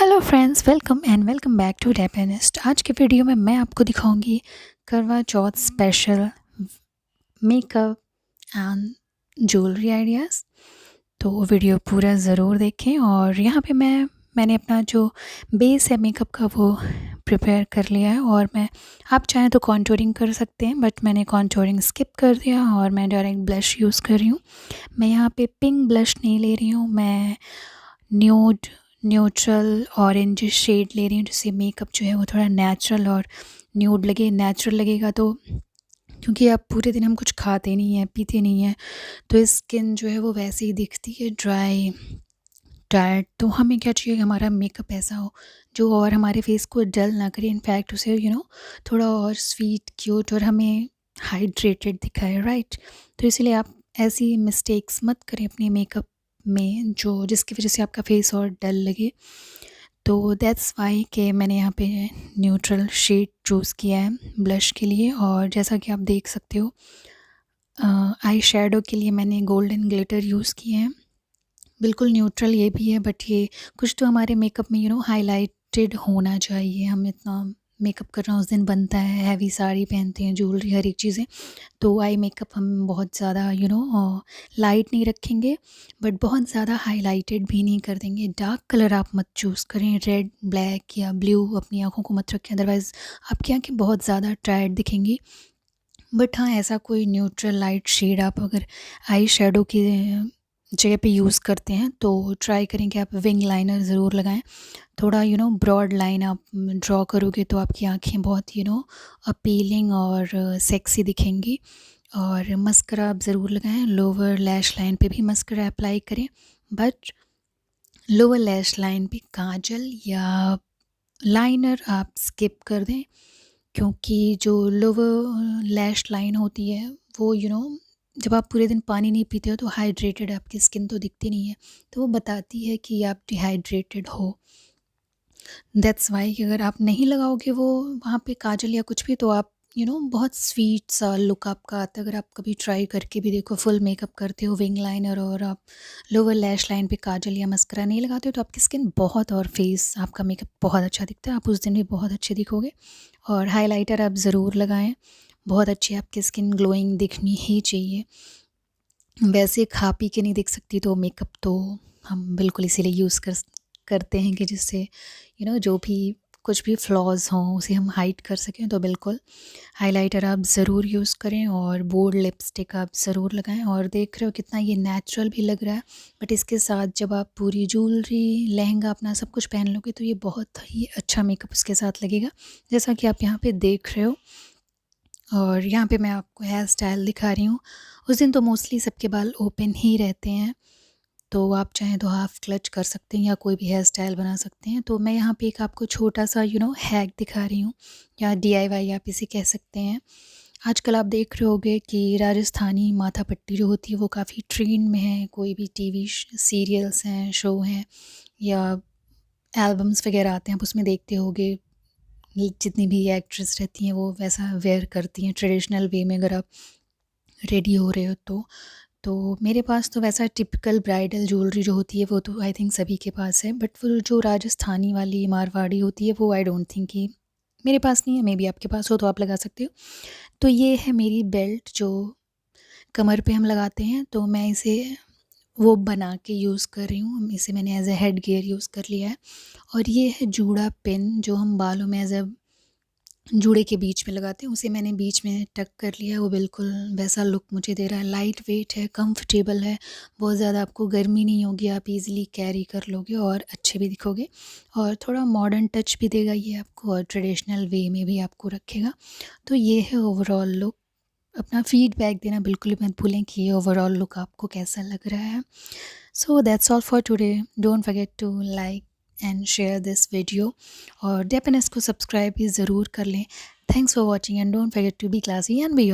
Hello friends, welcome back to dapper nest. आज के video में मैं आपको दिखाऊंगी Karva Chauth special makeup and jewellery ideas. तो वीडियो पूरा ज़रूर देखें। और यहाँ पे मैंने अपना जो बेस है मेकअप का वो प्रिपेयर कर लिया है। और आप चाहें तो कॉन्टूरिंग कर सकते हैं, बट मैंने कॉन्टूरिंग स्किप कर दिया और मैं डायरेक्ट ब्लश यूज़ कर रही हूँ। मैं यहाँ पे पिंक ब्लश नहीं ले रही हूँ, मैं न्यूट्रल ऑरेंज शेड ले रही हूँ, जिससे मेकअप जो है वो थोड़ा नेचुरल और न्यूड लगे। नेचुरल लगेगा तो, क्योंकि आप पूरे दिन हम कुछ खाते नहीं हैं, पीते नहीं हैं, तो स्किन जो है वो वैसे ही दिखती है, ड्राई टायर्ड। तो हमें क्या चाहिए, हमारा मेकअप ऐसा हो जो और हमारे फेस को डल ना करे, इनफैक्ट उसे थोड़ा और स्वीट, क्यूट और हमें हाइड्रेटेड दिखाए, राइट। तो इसलिए आप ऐसी मिस्टेक्स मत करें अपने मेकअप में जो जिसकी वजह से आपका फेस और डल लगे। तो दैट्स वाई कि मैंने यहाँ पे न्यूट्रल शेड चूज़ किया है ब्लश के लिए। और जैसा कि आप देख सकते हो, आई शेडो के लिए मैंने गोल्डन ग्लिटर यूज़ किए हैं। बिल्कुल न्यूट्रल ये भी है, बट ये कुछ तो हमारे मेकअप में हाइलाइटेड होना चाहिए। हम इतना मेकअप करना उस दिन बनता है, हैवी साड़ी पहनते हैं, ज्वेलरी, हर एक चीज़ें। तो आई मेकअप हम बहुत ज़्यादा लाइट नहीं रखेंगे, बट बहुत ज़्यादा हाइलाइटेड भी नहीं कर देंगे। डार्क कलर आप मत चूज़ करें, रेड, ब्लैक या ब्लू अपनी आँखों को मत रखें, अदरवाइज़ आपकी आँखें बहुत ज़्यादा टायर्ड दिखेंगी। बट हाँ, ऐसा कोई न्यूट्रल लाइट शेड आप अगर आई शेडो की जगह पे यूज़ करते हैं तो ट्राई करें कि आप विंग लाइनर ज़रूर लगाएं। थोड़ा ब्रॉड लाइन आप ड्रॉ करोगे तो आपकी आँखें बहुत अपीलिंग और सेक्सी दिखेंगी। और मस्करा आप ज़रूर लगाएं। लोअर लैश लाइन पे भी मस्करा अप्लाई करें, बट लोअर लैश लाइन पे काजल या लाइनर आप स्किप कर दें, क्योंकि जो लोअर लैश लाइन होती है वो जब आप पूरे दिन पानी नहीं पीते हो तो हाइड्रेटेड आपकी स्किन तो दिखती नहीं है, तो वो बताती है कि आप डिहाइड्रेटेड हो। दैट्स वाई कि अगर आप नहीं लगाओगे वो वहाँ पे काजल या कुछ भी, तो आप बहुत स्वीट सा लुक आपका आता है। अगर आप कभी ट्राई करके भी देखो, फुल मेकअप करते हो विंग लाइनर और आप लोअर लैश लाइन पे काजल या मस्करा नहीं लगाते हो, तो आपकी स्किन बहुत और फेस आपका मेकअप बहुत अच्छा दिखता है। आप उस दिन भी बहुत अच्छे दिखोगे। और हाइलाइटर आप ज़रूर लगाएं, बहुत अच्छी आपकी स्किन ग्लोइंग दिखनी ही चाहिए। वैसे खा पी के नहीं दिख सकती, तो मेकअप तो हम बिल्कुल इसीलिए यूज़ करते हैं कि जिससे जो भी कुछ भी फ्लॉज़ हों उसे हम हाइड कर सकें। तो बिल्कुल हाइलाइटर आप ज़रूर यूज़ करें और बोल्ड लिपस्टिक आप ज़रूर लगाएं। और देख रहे हो कितना ये नेचुरल भी लग रहा है, बट इसके साथ जब आप पूरी ज्वेलरी, लहंगा, अपना सब कुछ पहन लोगे तो ये बहुत ही अच्छा मेकअप उसके साथ लगेगा, जैसा कि आप यहाँ पे देख रहे हो। और यहाँ पे मैं आपको हेयर स्टाइल दिखा रही हूँ। उस दिन तो मोस्टली सबके बाल ओपन ही रहते हैं, तो आप चाहें तो हाफ़ क्लच कर सकते हैं या कोई भी हेयर स्टाइल बना सकते हैं। तो मैं यहाँ पे एक आपको छोटा सा हैक दिखा रही हूँ, या DIY आप इसे कह सकते हैं। आजकल आप देख रहे होंगे कि राजस्थानी माथापट्टी जो होती है वो काफ़ी ट्रेंड में है। कोई भी TV सीरियल्स हैं, शो हैं या एल्बम्स वगैरह आते हैं, आप उसमें देखते होंगे जितनी भी एक्ट्रेस रहती हैं वो वैसा वेयर करती हैं ट्रेडिशनल वे में। अगर आप रेडी हो रहे हो तो मेरे पास तो वैसा टिपिकल ब्राइडल ज्वेलरी जो होती है वो तो आई थिंक सभी के पास है, बट वो जो राजस्थानी वाली मारवाड़ी होती है वो आई डोंट थिंक कि मेरे पास नहीं है। मे बी आपके पास हो तो आप लगा सकते हो। तो ये है मेरी बेल्ट जो कमर पे हम लगाते हैं, तो मैं इसे वो बना के यूज़ कर रही हूँ। इसे मैंने as a head gear use कर लिया है। और ये है जूड़ा पिन जो हम बालों में एज ए जूड़े के बीच में लगाते हैं, उसे मैंने बीच में टक कर लिया है। वो बिल्कुल वैसा लुक मुझे दे रहा है। लाइट वेट है, कंफर्टेबल है, बहुत ज़्यादा आपको गर्मी नहीं होगी, आप इजीली कैरी कर लोगे और अच्छे भी दिखोगे। और थोड़ा मॉडर्न टच भी देगा ये आपको, और ट्रेडिशनल वे में भी आपको रखेगा। तो ये है ओवरऑल लुक। अपना फीडबैक देना बिल्कुल भी मत भूलें कि ये ओवरऑल लुक आपको कैसा लग रहा है। So that's all for today. Don't forget to like and share this video, और Dappernest को सब्सक्राइब भी ज़रूर कर लें। Thanks for watching and don't forget to be classy and B